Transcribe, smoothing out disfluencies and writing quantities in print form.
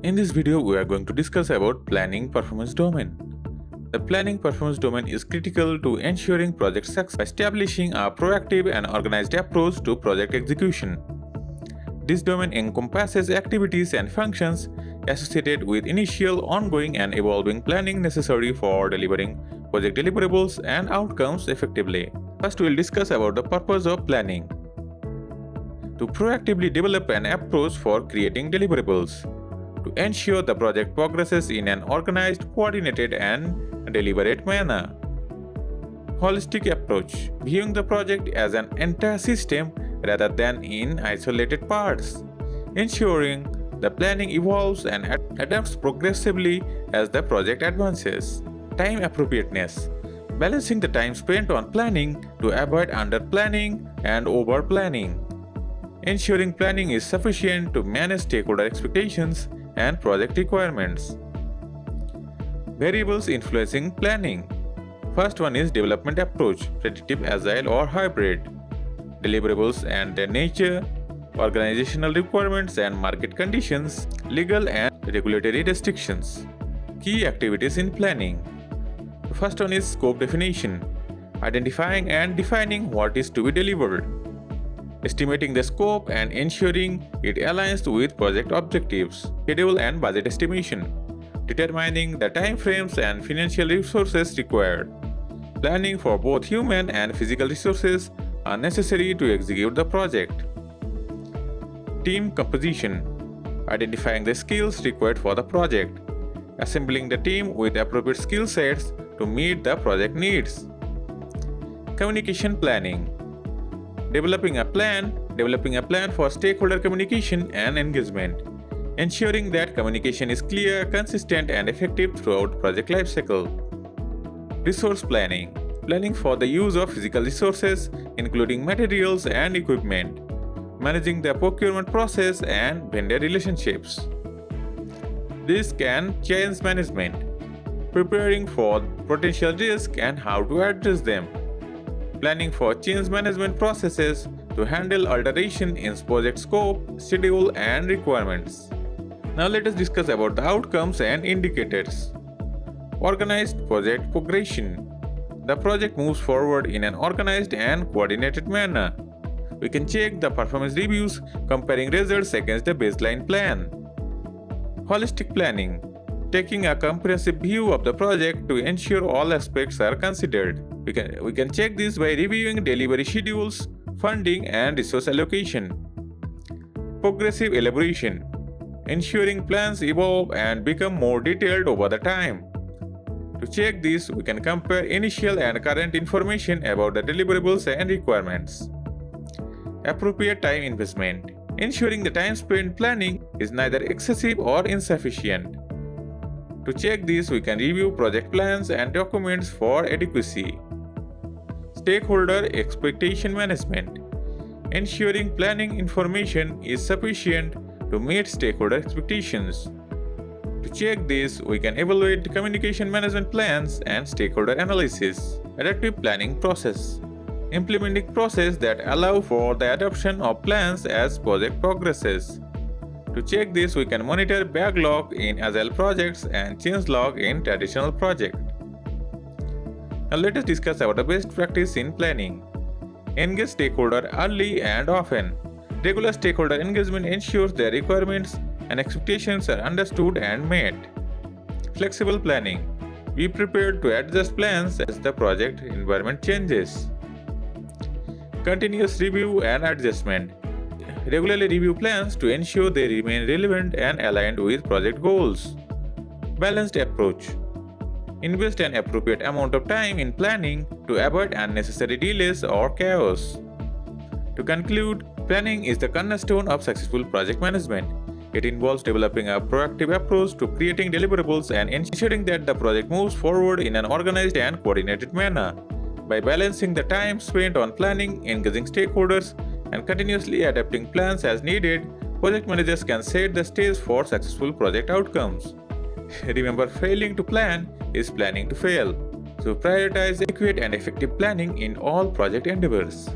In this video, we are going to discuss about planning performance domain. The planning performance domain is critical to ensuring project success by establishing a proactive and organized approach to project execution. This domain encompasses activities and functions associated with initial, ongoing, and evolving planning necessary for delivering project deliverables and outcomes effectively. First, we will discuss about the purpose of planning. To proactively develop an approach for creating deliverables. To ensure the project progresses in an organized, coordinated, and deliberate manner. Holistic approach, viewing the project as an entire system rather than in isolated parts, ensuring the planning evolves and adapts progressively as the project advances. Time appropriateness, balancing the time spent on planning to avoid under-planning and over-planning, ensuring planning is sufficient to manage stakeholder expectations and project requirements. Variables influencing planning. First one is development approach, predictive, agile, or hybrid. Deliverables and their nature, organizational requirements and market conditions, legal and regulatory restrictions. Key activities in planning. The first one is scope definition, identifying and defining what is to be delivered. Estimating the scope and ensuring it aligns with project objectives, schedule and budget estimation, determining the time frames and financial resources required. Planning for both human and physical resources are necessary to execute the project. Team composition, identifying the skills required for the project, assembling the team with appropriate skill sets to meet the project needs. Communication planning, developing a plan for stakeholder communication and engagement, ensuring that communication is clear, consistent, and effective throughout project lifecycle. Resource planning, planning for the use of physical resources, including materials and equipment, managing the procurement process and vendor relationships. Risk and change management, preparing for potential risk and how to address them. Planning for change management processes to handle alteration in project scope, schedule, and requirements. Now let us discuss about the outcomes and indicators. Organized project progression. The project moves forward in an organized and coordinated manner. We can check the performance reviews comparing results against the baseline plan. Holistic planning, taking a comprehensive view of the project to ensure all aspects are considered. We can check this by reviewing delivery schedules, funding, and resource allocation. Progressive elaboration, ensuring plans evolve and become more detailed over the time. To check this, we can compare initial and current information about the deliverables and requirements. Appropriate time investment, ensuring the time spent planning is neither excessive or insufficient. To check this, we can review project plans and documents for adequacy. Stakeholder expectation management, ensuring planning information is sufficient to meet stakeholder expectations. To check this, we can evaluate communication management plans and stakeholder analysis. Adaptive planning process, implementing process that allow for the adoption of plans as project progresses. To check this, we can monitor backlog in Agile projects and changelog in traditional projects. Now let us discuss about the best practice in planning. Engage stakeholder early and often. Regular stakeholder engagement ensures their requirements and expectations are understood and met. Flexible planning. Be prepared to adjust plans as the project environment changes. Continuous review and adjustment. Regularly review plans to ensure they remain relevant and aligned with project goals. Balanced approach. Invest an appropriate amount of time in planning to avoid unnecessary delays or chaos. To conclude, planning is the cornerstone of successful project management. It involves developing a proactive approach to creating deliverables and ensuring that the project moves forward in an organized and coordinated manner. By balancing the time spent on planning, engaging stakeholders, and continuously adapting plans as needed, project managers can set the stage for successful project outcomes. Remember, failing to plan is planning to fail. So prioritize adequate and effective planning in all project endeavors.